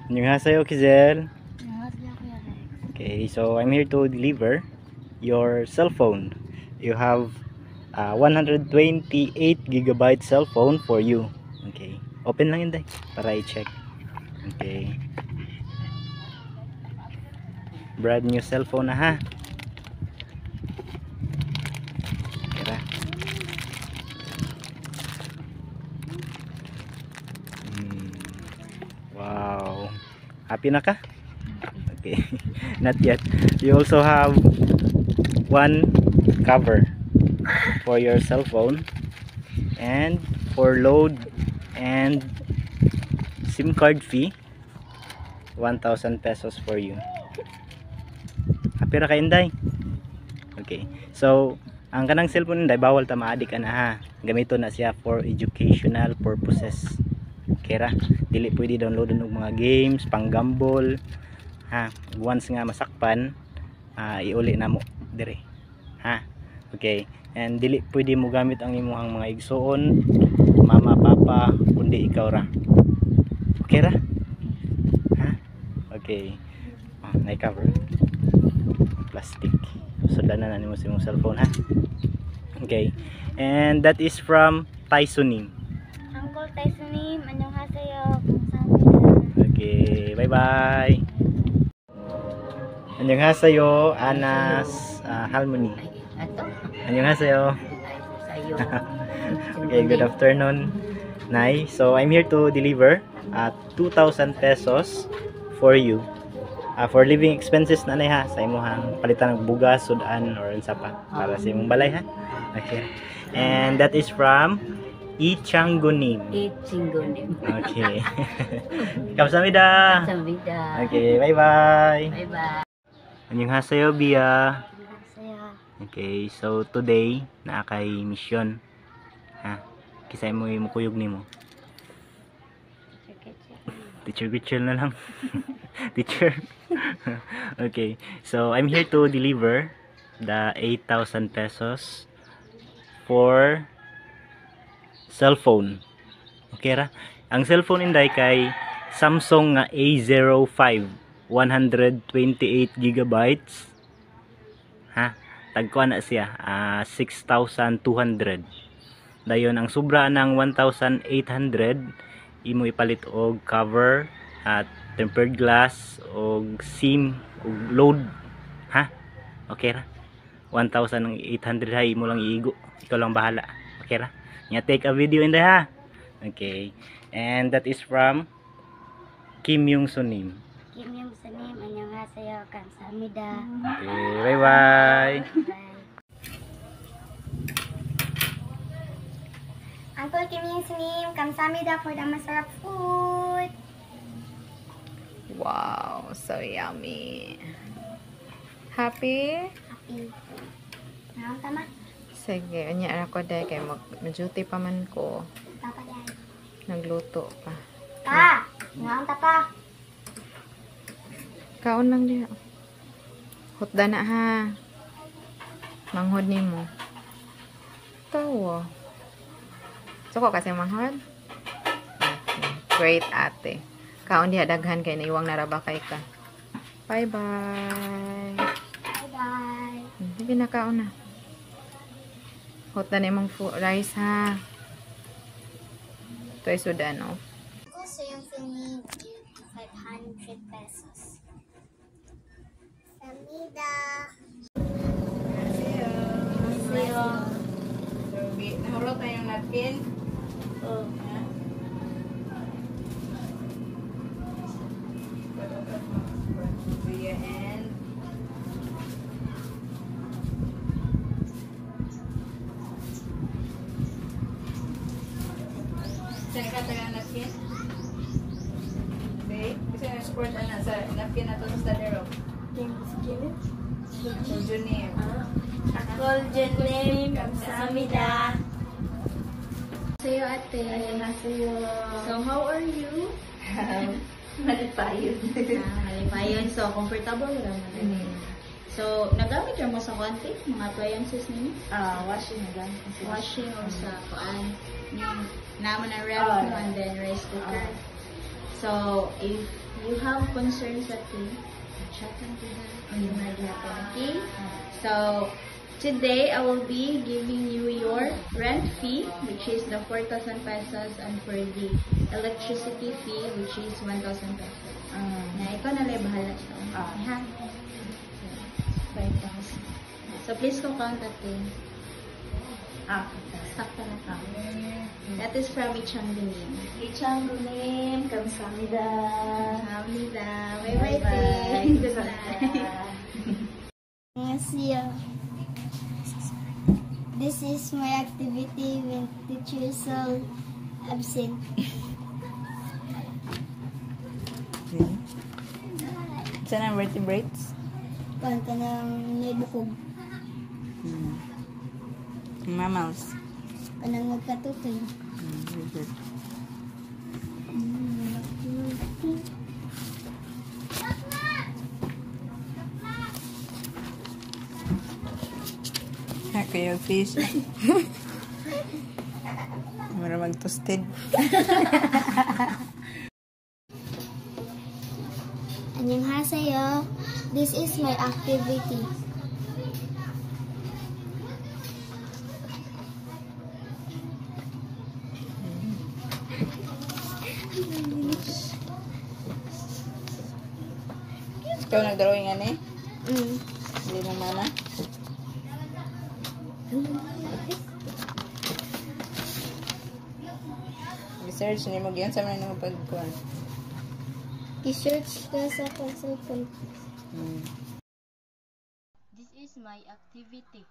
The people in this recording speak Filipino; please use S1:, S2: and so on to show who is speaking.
S1: 안녕하세요, Kizel. Okay, so I'm here to deliver your cell phone. You have 128 gigabyte cell phone for you. Okay, open lang yun day para i-check. Okay, brand new cell phone na ha. Tara. Wow, happy na ka? Okay, not yet. You also have one cover for your cell phone and for load and SIM card fee 1,000 pesos for you. Happy ra ka Inday? Okay, so ang kanang cellphone Inday bawal ta maadik na ha. Gamito na siya for educational purposes. Okay ra, dili pwede downloadon og mga games, pang gamble ha. Once nga masakpan, iuli na mo dire ha. Okay, and dili pwede mo gamit ang imong mga igsoon, mama, papa, kundi ikaw ra. Okay ra ha. Okay, na-cover plastic, sudanan na nimo sa imong cellphone ha. Okay, and that is from Taisonim.
S2: Uncle Taisonim, 안녕하세요. 감사합니다.
S1: Okay, bye bye. 안녕하세요, Anas Harmony. 안녕하세요. Okay, good afternoon, Nay. So I'm here to deliver 2,000 pesos for you. For living expenses na Nay ha, sa imong palitan ng bugas, sudan or unsa pa para sa imong balay ha. Okay. And that is from Ichangunim. Okay. Kamsahamnida. Okay, bye bye.
S2: Bye bye.
S1: 안녕하세요, Bia.
S2: 안녕하세요.
S1: Okay, so today na kay mission ha. Kisay mo yung kuyog nimo. Teacher Gitchel na lang. Teacher. Okay, so I'm here to deliver the 8,000 pesos for cellphone. Okay ra? Ang cellphone inday kay Samsung nga A05 128 gigabytes ha. Tagkuan na siya 6,200. Dayon ang sobra ng 1,800 imo ipalit og cover at tempered glass og SIM og load ha. Okay ra? 1,800 ha, imo lang iigo, ikaw lang bahala. Okay ra? Nya take a video in there ha. Okay, and that is from Kim Yung Sunim.
S2: Kim Yung Sunim, 안녕하세요. 감사합니다.
S1: Okay, bye bye.
S2: Bye. Uncle Kim Yung Sunim, 감사합니다 for the masarap food.
S3: Wow, so yummy. Happy?
S2: Happy. Naon tama?
S3: Sige, anya ako dahil kay mag-duty pa man ko.
S2: Tapa yan.
S3: Nagluto pa.
S2: Pa! Naon tapa?
S3: Kaon lang diya. Hutda na ha. Manghod ni mo. Tawa. Suko kasi manghod? Okay. Great ate. Kaon diha daghan kay naiwang naraba kay ka. Bye bye.
S2: Bye bye.
S3: Sige na kaon na. Hutda na imong rice ha. Ito ay sudan oh.
S2: Also yung Sunim is 500 pesos. Samida. Annyeonghaseyo.
S3: Nahulot na yung napkin.
S2: Oh.
S3: And saan ka taga napkin? Okay. Kasi na-support na sa napkin na to sa dero. Junip.
S2: Golden name, 감사합니다. Sayo ate. Annyeonghaseyo. So how are you?
S3: Malipayon.
S2: Malipayon. So comfortable naman. So nagamit mo sa konti mga appliances ninyo?
S3: Washing na lang.
S2: Washing or sa kuan. Yung naman ang ref and then rice cooker. So, if you have concerns at me, chat lang kita. Okay? So, today I will be giving you your rent fee, which is the 4,000 pesos, and for the electricity fee, which is 1,000 pesos. Na ikaw na lang bahala sa ha? 5,000. So, please go count at 10. Sakto na ka. That is from Ichanggunim.
S4: Ichanggunim, kamsahamnida.
S2: Kamsahamnida. Bye-bye. Good night.
S4: This is my activity when teacher is so absent.
S3: Saan ang vertebrates?
S4: Kanta ng may bukog.
S3: Mammals.
S4: Kanang magkatutoy.
S3: Very good. Okay, yung fish. Maramag toasted.
S4: Annyeonghaseyo. This is my activity.
S3: Ikaw nag-drawing yan eh? Hindi mo mama? Research ni mo yan sa mga nang pagkuhan.
S4: I-search ka sa consultant.
S2: This is my activity.